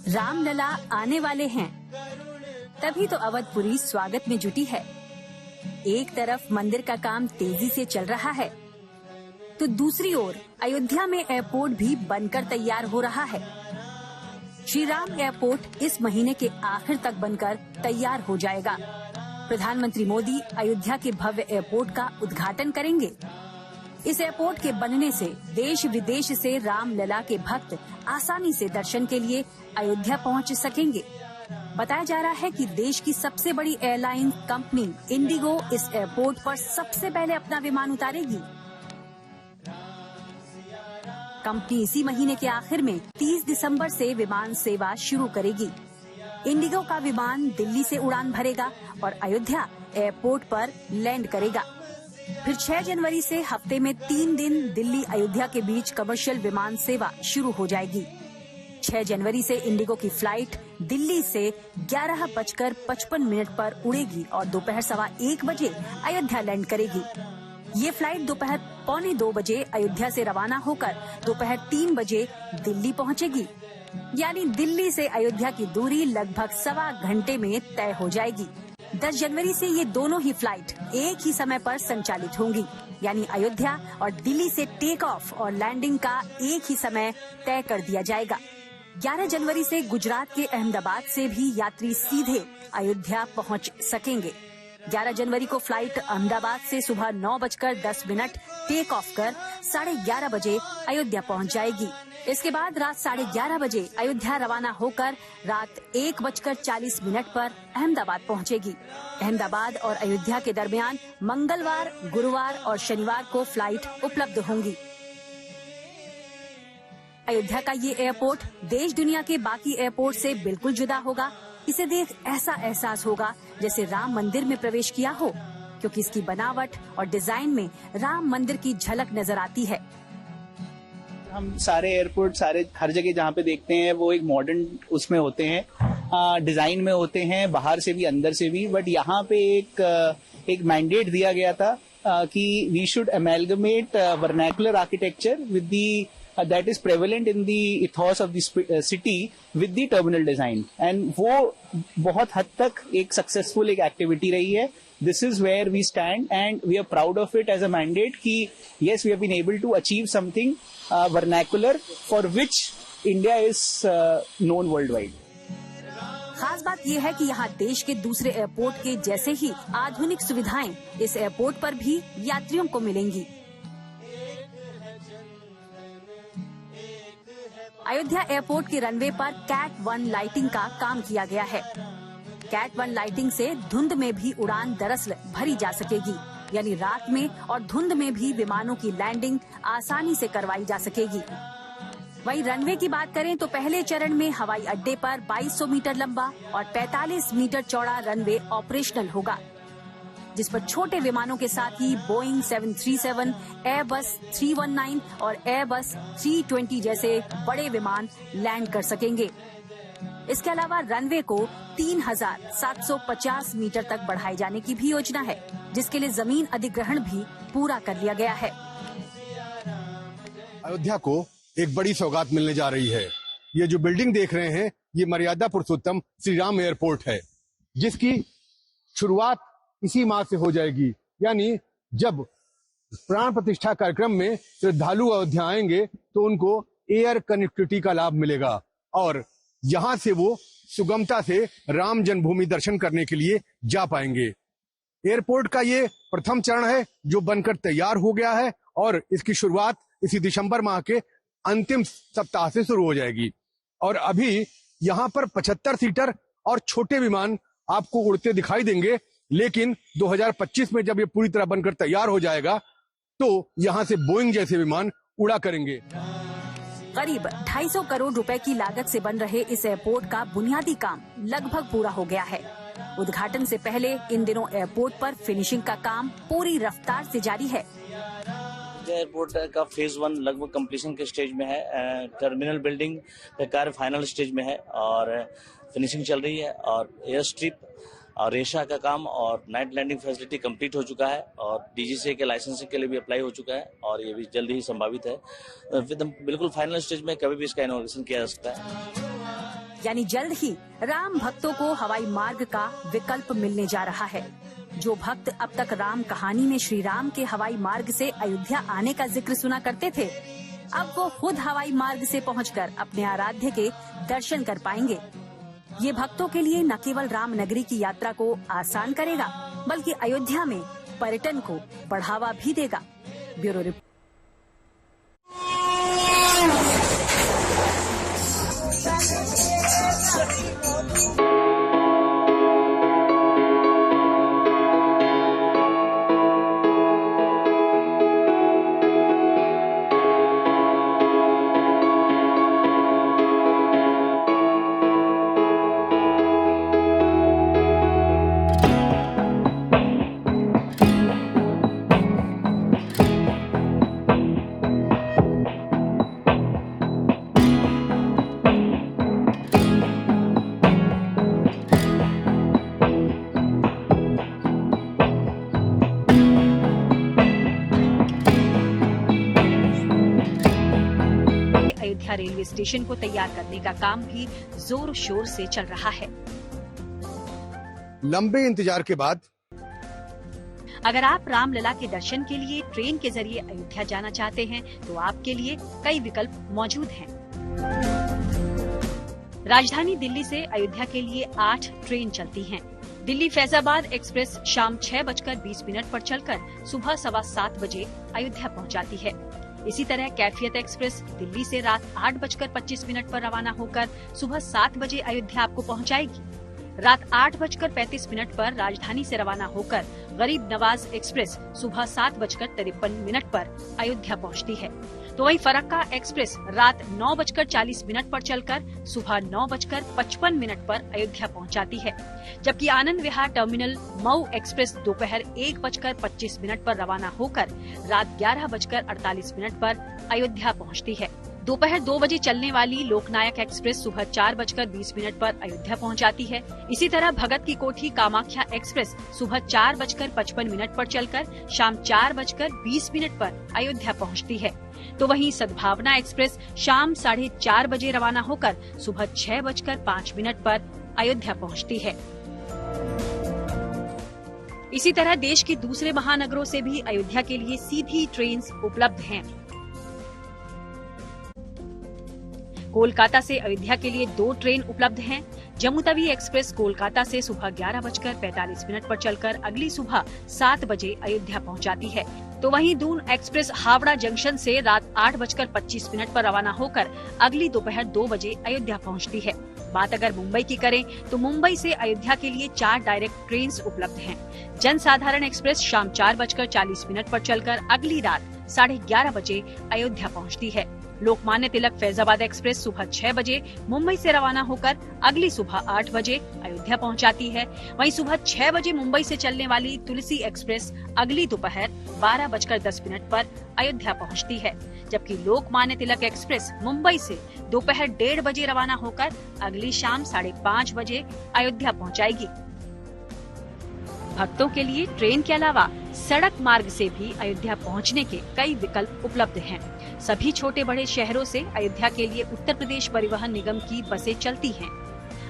रामलला आने वाले हैं, तभी तो अवधपुरी स्वागत में जुटी है। एक तरफ मंदिर का काम तेजी से चल रहा है, तो दूसरी ओर अयोध्या में एयरपोर्ट भी बनकर तैयार हो रहा है। श्री राम एयरपोर्ट इस महीने के आखिर तक बनकर तैयार हो जाएगा। प्रधानमंत्री मोदी अयोध्या के भव्य एयरपोर्ट का उद्घाटन करेंगे। इस एयरपोर्ट के बनने से देश विदेश से रामलला के भक्त आसानी से दर्शन के लिए अयोध्या पहुंच सकेंगे। बताया जा रहा है कि देश की सबसे बड़ी एयरलाइन कंपनी इंडिगो इस एयरपोर्ट पर सबसे पहले अपना विमान उतारेगी। कंपनी इसी महीने के आखिर में 30 दिसंबर से विमान सेवा शुरू करेगी। इंडिगो का विमान दिल्ली से उड़ान भरेगा और अयोध्या एयरपोर्ट पर लैंड करेगा। फिर 6 जनवरी से हफ्ते में 3 दिन दिल्ली अयोध्या के बीच कमर्शियल विमान सेवा शुरू हो जाएगी। 6 जनवरी से इंडिगो की फ्लाइट दिल्ली से 11:55 पर उड़ेगी और दोपहर 1:15 बजे अयोध्या लैंड करेगी। ये फ्लाइट दोपहर 1:45 बजे अयोध्या से रवाना होकर दोपहर 3 बजे दिल्ली पहुंचेगी। यानी दिल्ली से अयोध्या की दूरी लगभग 1.25 घंटे में तय हो जाएगी। 10 जनवरी से ये दोनों ही फ्लाइट एक ही समय पर संचालित होंगी, यानी अयोध्या और दिल्ली से टेक ऑफ और लैंडिंग का एक ही समय तय कर दिया जाएगा। 11 जनवरी से गुजरात के अहमदाबाद से भी यात्री सीधे अयोध्या पहुंच सकेंगे। 11 जनवरी को फ्लाइट अहमदाबाद से सुबह 9:10 टेक ऑफ कर 11:30 बजे अयोध्या पहुंच जाएगी। इसके बाद रात 11:30 बजे अयोध्या रवाना होकर रात 1:40 पर अहमदाबाद पहुंचेगी। अहमदाबाद और अयोध्या के दरमियान मंगलवार, गुरुवार और शनिवार को फ्लाइट उपलब्ध होंगी। अयोध्या का ये एयरपोर्ट देश दुनिया के बाकी एयरपोर्ट से बिल्कुल जुदा होगा। इसे देख ऐसा एहसास होगा जैसे राम मंदिर में प्रवेश किया हो, क्योंकि इसकी बनावट और डिजाइन में राम मंदिर की झलक नजर आती है। हम सारे एयरपोर्ट हर जगह जहाँ पे देखते हैं वो एक मॉडर्न उसमें होते हैं, डिजाइन में होते हैं, बाहर से भी अंदर से भी। बट यहाँ पे एक मैंडेट दिया गया था कि we should amalgamate vernacular architecture with the that is prevalent in the ethos of the city with the terminal design, and वो बहुत हद तक एक successful एक activity रही है। This is where we stand and we are proud of it as a mandate कि yes, we have been able to achieve something vernacular for which India is known worldwide. खास बात यह है कि यहाँ देश के दूसरे एयरपोर्ट के जैसे ही आधुनिक सुविधाएं इस एयरपोर्ट पर भी यात्रियों को मिलेंगी। अयोध्या एयरपोर्ट के रनवे पर कैट 1 लाइटिंग का काम किया गया है। कैट 1 लाइटिंग से धुंध में भी उड़ान दरअसल भरी जा सकेगी, यानी रात में और धुंध में भी विमानों की लैंडिंग आसानी से करवाई जा सकेगी। वहीं रनवे की बात करें तो पहले चरण में हवाई अड्डे पर 2200 मीटर लंबा और 45 मीटर चौड़ा रनवे ऑपरेशनल होगा, जिस पर छोटे विमानों के साथ ही बोइंग 737, एयरबस 319 और एयरबस 320 जैसे बड़े विमान लैंड कर सकेंगे। इसके अलावा रनवे को 3750 मीटर तक बढ़ाए जाने की भी योजना है, जिसके लिए जमीन अधिग्रहण भी पूरा कर लिया गया है। अयोध्या को एक बड़ी सौगात मिलने जा रही है। ये जो बिल्डिंग देख रहे हैं, ये मर्यादा पुरुषोत्तम श्री राम एयरपोर्ट है, जिसकी शुरुआत इसी माह से हो जाएगी। यानी जब प्राण प्रतिष्ठा कार्यक्रम में श्रद्धालु अयोध्या आएंगे तो उनको एयर कनेक्टिविटी का लाभ मिलेगा और यहाँ से वो सुगमता से राम जन्मभूमि दर्शन करने के लिए जा पाएंगे। एयरपोर्ट का ये प्रथम चरण है जो बनकर तैयार हो गया है और इसकी शुरुआत इसी दिसंबर माह के अंतिम सप्ताह से शुरू हो जाएगी। और अभी यहाँ पर 75 सीटर और छोटे विमान आपको उड़ते दिखाई देंगे, लेकिन 2025 में जब ये पूरी तरह बनकर तैयार हो जाएगा तो यहाँ से बोइंग जैसे विमान उड़ा करेंगे। करीब 250 करोड़ रुपए की लागत से बन रहे इस एयरपोर्ट का बुनियादी काम लगभग पूरा हो गया है। उद्घाटन से पहले इन दिनों एयरपोर्ट पर फिनिशिंग का काम पूरी रफ्तार से जारी है। एयरपोर्ट का फेज 1 लगभग कंप्लीशन के स्टेज में है। टर्मिनल बिल्डिंग का कार्य फाइनल स्टेज में है और फिनिशिंग चल रही है और एयर स्ट्रिप और रेशा का काम और नाइट लैंडिंग फैसिलिटी कंप्लीट हो चुका है और डीजीसीए के लाइसेंसिंग के लिए भी अप्लाई हो चुका है और ये भी जल्दी ही संभावित है। बिल्कुल फाइनल स्टेज में कभी भी इसका इनॉग्रेशन किया जा सकता है। यानी जल्द ही राम भक्तों को हवाई मार्ग का विकल्प मिलने जा रहा है। जो भक्त अब तक राम कहानी में श्री राम के हवाई मार्ग से अयोध्या आने का जिक्र सुना करते थे, अब वो खुद हवाई मार्ग से पहुंचकर अपने आराध्य के दर्शन कर पाएंगे। ये भक्तों के लिए न केवल राम नगरी की यात्रा को आसान करेगा, बल्कि अयोध्या में पर्यटन को बढ़ावा भी देगा। Bureau report. Ayodhya railway station को तैयार करने का काम भी जोर शोर से चल रहा है। लंबे इंतजार के बाद अगर आप रामलला के दर्शन के लिए ट्रेन के जरिए अयोध्या जाना चाहते हैं तो आपके लिए कई विकल्प मौजूद हैं। राजधानी दिल्ली से अयोध्या के लिए 8 ट्रेन चलती हैं। दिल्ली फैजाबाद एक्सप्रेस शाम 6:20 पर चलकर सुबह 7:15 बजे अयोध्या पहुंचाती है। इसी तरह कैफियत एक्सप्रेस दिल्ली से रात 8:25 पर रवाना होकर सुबह 7 बजे अयोध्या आपको पहुंचाएगी। रात 8:35 पर राजधानी से रवाना होकर गरीब नवाज एक्सप्रेस सुबह 7:53 पर अयोध्या पहुंचती है। तो वहीं फरक्का एक्सप्रेस रात 9:40 पर चलकर सुबह 9:55 पर अयोध्या पहुंचाती है, जबकि आनंद विहार टर्मिनल मऊ एक्सप्रेस दोपहर 1:25 पर रवाना होकर रात 11:48 पर अयोध्या पहुंचती है। दोपहर 2 बजे चलने वाली लोकनायक एक्सप्रेस सुबह 4:20 पर अयोध्या पहुंचाती है। इसी तरह भगत की कोठी कामाख्या एक्सप्रेस सुबह 4:55 पर चलकर शाम 4:20 पर अयोध्या पहुंचती है। तो वहीं सद्भावना एक्सप्रेस शाम 4:30 बजे रवाना होकर सुबह 6:05 पर अयोध्या पहुंचती है। इसी तरह देश के दूसरे महानगरों से भी अयोध्या के लिए सीधी ट्रेन उपलब्ध हैं। कोलकाता से अयोध्या के लिए 2 ट्रेन उपलब्ध हैं। जम्मूतवी एक्सप्रेस कोलकाता से सुबह 11:45 पर चलकर अगली सुबह 7 बजे अयोध्या पहुंचाती है। तो वहीं दून एक्सप्रेस हावड़ा जंक्शन से रात 8:25 पर रवाना होकर अगली दोपहर 2 बजे अयोध्या पहुंचती है। बात अगर मुंबई की करें तो मुंबई से अयोध्या के लिए 4 डायरेक्ट ट्रेन उपलब्ध हैं। जनसाधारण एक्सप्रेस शाम 4:40 पर चलकर अगली रात 11:30 बजे अयोध्या पहुंचती है। लोकमान्य तिलक फैजाबाद एक्सप्रेस सुबह 6 बजे मुंबई से रवाना होकर अगली सुबह 8 बजे अयोध्या पहुंचाती है। वहीं सुबह 6 बजे मुंबई से चलने वाली तुलसी एक्सप्रेस अगली दोपहर 12:10 पर अयोध्या पहुंचती है, जबकि लोकमान्य तिलक एक्सप्रेस मुंबई से दोपहर 1:30 बजे रवाना होकर अगली शाम 5:30 बजे अयोध्या पहुंचाएगी। भक्तों के लिए ट्रेन के अलावा सड़क मार्ग से भी अयोध्या पहुंचने के कई विकल्प उपलब्ध हैं। सभी छोटे बड़े शहरों से अयोध्या के लिए उत्तर प्रदेश परिवहन निगम की बसें चलती हैं।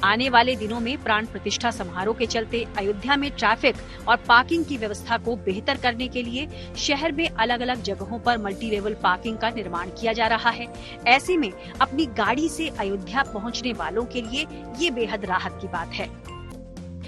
आने वाले दिनों में प्राण प्रतिष्ठा समारोह के चलते अयोध्या में ट्रैफिक और पार्किंग की व्यवस्था को बेहतर करने के लिए शहर में अलग अलग जगहों पर मल्टी लेवल पार्किंग का निर्माण किया जा रहा है। ऐसे में अपनी गाड़ी से अयोध्या पहुंचने वालों के लिए ये बेहद राहत की बात है।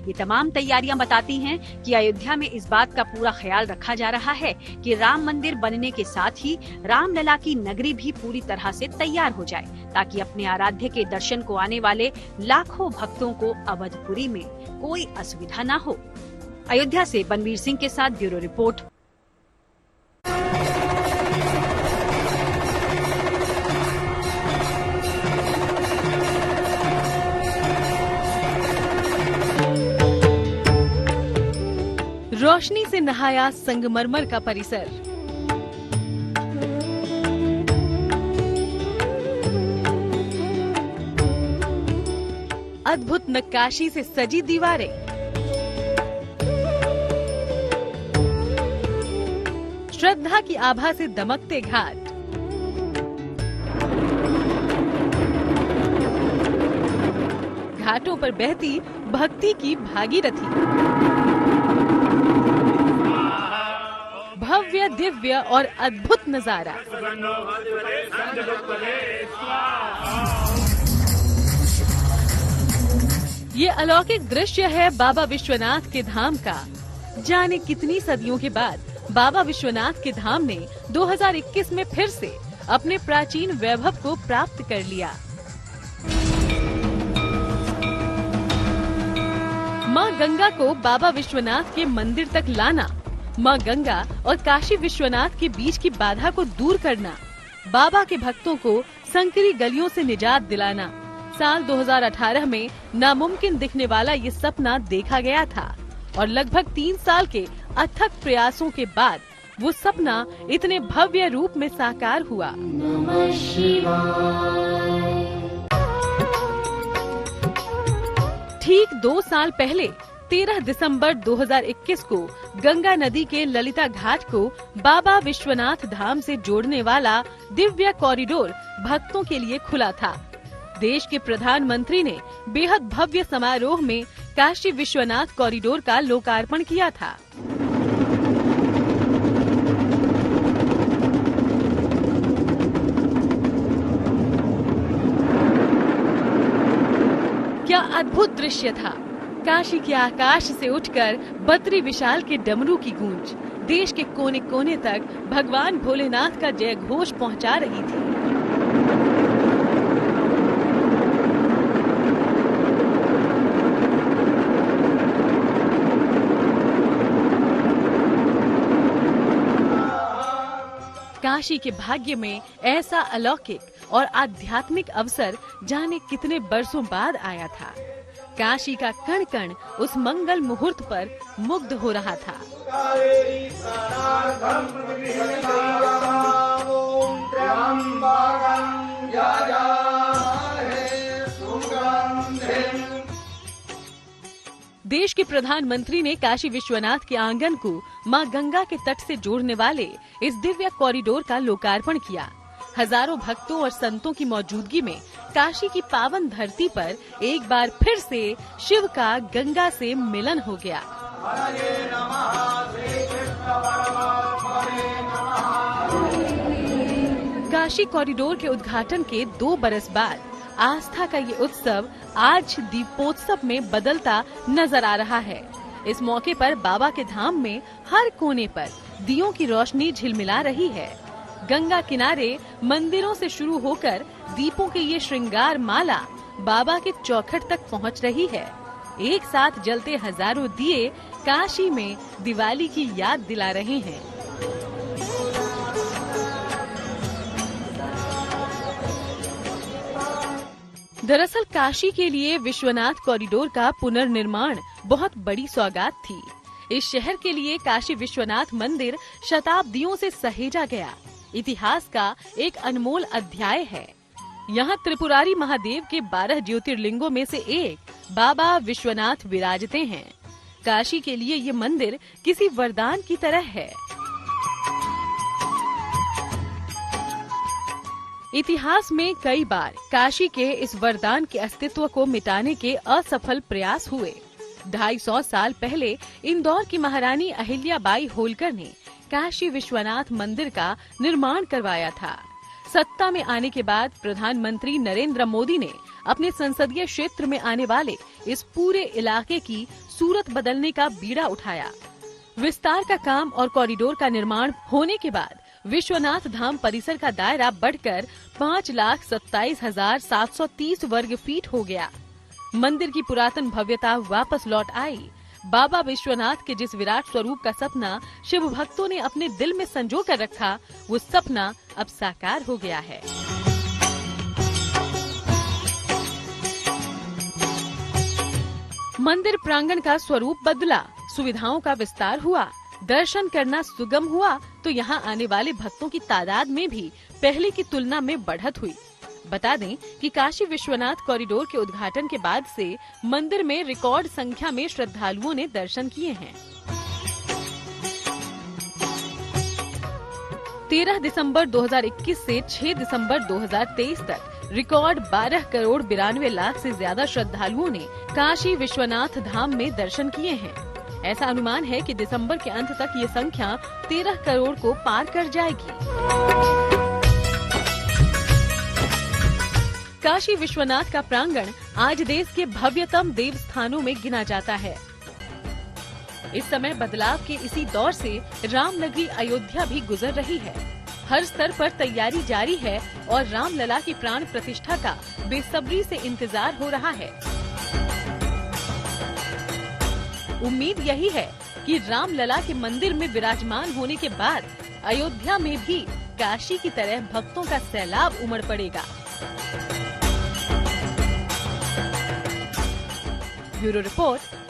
ये तमाम तैयारियां बताती हैं कि अयोध्या में इस बात का पूरा ख्याल रखा जा रहा है कि राम मंदिर बनने के साथ ही रामलला की नगरी भी पूरी तरह से तैयार हो जाए, ताकि अपने आराध्य के दर्शन को आने वाले लाखों भक्तों को अवधपुरी में कोई असुविधा न हो। अयोध्या से बनवीर सिंह के साथ ब्यूरो रिपोर्ट। रोशनी से नहाया संगमरमर का परिसर, अद्भुत नक्काशी से सजी दीवारें, श्रद्धा की आभा से दमकते घाट, घाटों पर बहती भक्ति की भागीरथी। भव्य, दिव्य और अद्भुत नजारा। ये अलौकिक दृश्य है बाबा विश्वनाथ के धाम का। जाने कितनी सदियों के बाद बाबा विश्वनाथ के धाम ने 2021 में फिर से अपने प्राचीन वैभव को प्राप्त कर लिया। मां गंगा को बाबा विश्वनाथ के मंदिर तक लाना, मां गंगा और काशी विश्वनाथ के बीच की बाधा को दूर करना, बाबा के भक्तों को संकरी गलियों से निजात दिलाना, साल 2018 में नामुमकिन दिखने वाला ये सपना देखा गया था और लगभग 3 साल के अथक प्रयासों के बाद वो सपना इतने भव्य रूप में साकार हुआ। ठीक 2 साल पहले 13 दिसंबर 2021 को गंगा नदी के ललिता घाट को बाबा विश्वनाथ धाम से जोड़ने वाला दिव्य कॉरिडोर भक्तों के लिए खुला था। देश के प्रधानमंत्री ने बेहद भव्य समारोह में काशी विश्वनाथ कॉरिडोर का लोकार्पण किया था। क्या अद्भुत दृश्य था। काशी के आकाश से उठकर बद्री विशाल के डमरू की गूंज देश के कोने कोने तक भगवान भोलेनाथ का जय घोष पहुंचा रही थी। काशी के भाग्य में ऐसा अलौकिक और आध्यात्मिक अवसर जाने कितने बरसों बाद आया था। काशी का कण कण उस मंगल मुहूर्त पर मुग्ध हो रहा था। देश के प्रधानमंत्री ने काशी विश्वनाथ के आंगन को मां गंगा के तट से जोड़ने वाले इस दिव्य कॉरिडोर का लोकार्पण किया। हजारों भक्तों और संतों की मौजूदगी में काशी की पावन धरती पर एक बार फिर से शिव का गंगा से मिलन हो गया। काशी कॉरिडोर के उद्घाटन के 2 बरस बाद आस्था का ये उत्सव आज दीपोत्सव में बदलता नजर आ रहा है। इस मौके पर बाबा के धाम में हर कोने पर दियों की रोशनी झिलमिला रही है। गंगा किनारे मंदिरों से शुरू होकर दीपों की ये श्रृंगार माला बाबा के चौखट तक पहुंच रही है। एक साथ जलते हजारों दिए काशी में दिवाली की याद दिला रहे हैं। दरअसल काशी के लिए विश्वनाथ कॉरिडोर का पुनर्निर्माण बहुत बड़ी सौगात थी। इस शहर के लिए काशी विश्वनाथ मंदिर शताब्दियों से सहेजा गया इतिहास का एक अनमोल अध्याय है। यहाँ त्रिपुरारी महादेव के 12 ज्योतिर्लिंगों में से एक बाबा विश्वनाथ विराजते हैं। काशी के लिए ये मंदिर किसी वरदान की तरह है। इतिहास में कई बार काशी के इस वरदान के अस्तित्व को मिटाने के असफल प्रयास हुए। 250 साल पहले इंदौर की महारानी अहिल्याबाई होलकर ने काशी विश्वनाथ मंदिर का निर्माण करवाया था। सत्ता में आने के बाद प्रधानमंत्री नरेंद्र मोदी ने अपने संसदीय क्षेत्र में आने वाले इस पूरे इलाके की सूरत बदलने का बीड़ा उठाया। विस्तार का काम और कॉरिडोर का निर्माण होने के बाद विश्वनाथ धाम परिसर का दायरा बढ़कर 5,27,730 वर्ग फीट हो गया। मंदिर की पुरातन भव्यता वापस लौट आई। बाबा विश्वनाथ के जिस विराट स्वरूप का सपना शिव भक्तों ने अपने दिल में संजो कर रखा, वो सपना अब साकार हो गया है। मंदिर प्रांगण का स्वरूप बदला, सुविधाओं का विस्तार हुआ, दर्शन करना सुगम हुआ तो यहाँ आने वाले भक्तों की तादाद में भी पहले की तुलना में बढ़त हुई। बता दें कि काशी विश्वनाथ कॉरिडोर के उद्घाटन के बाद से मंदिर में रिकॉर्ड संख्या में श्रद्धालुओं ने दर्शन किए हैं। 13 दिसंबर 2021 से 6 दिसंबर 2023 तक रिकॉर्ड 12 करोड़ 92 लाख से ज्यादा श्रद्धालुओं ने काशी विश्वनाथ धाम में दर्शन किए हैं। ऐसा अनुमान है कि दिसंबर के अंत तक ये संख्या 13 करोड़ को पार कर जाएगी। काशी विश्वनाथ का प्रांगण आज देश के भव्यतम देव स्थानों में गिना जाता है। इस समय बदलाव के इसी दौर से रामनगरी अयोध्या भी गुजर रही है। हर स्तर पर तैयारी जारी है और रामलला की प्राण प्रतिष्ठा का बेसब्री से इंतजार हो रहा है। उम्मीद यही है कि रामलला के मंदिर में विराजमान होने के बाद अयोध्या में भी काशी की तरह भक्तों का सैलाब उमड़ पड़ेगा। Bureau report,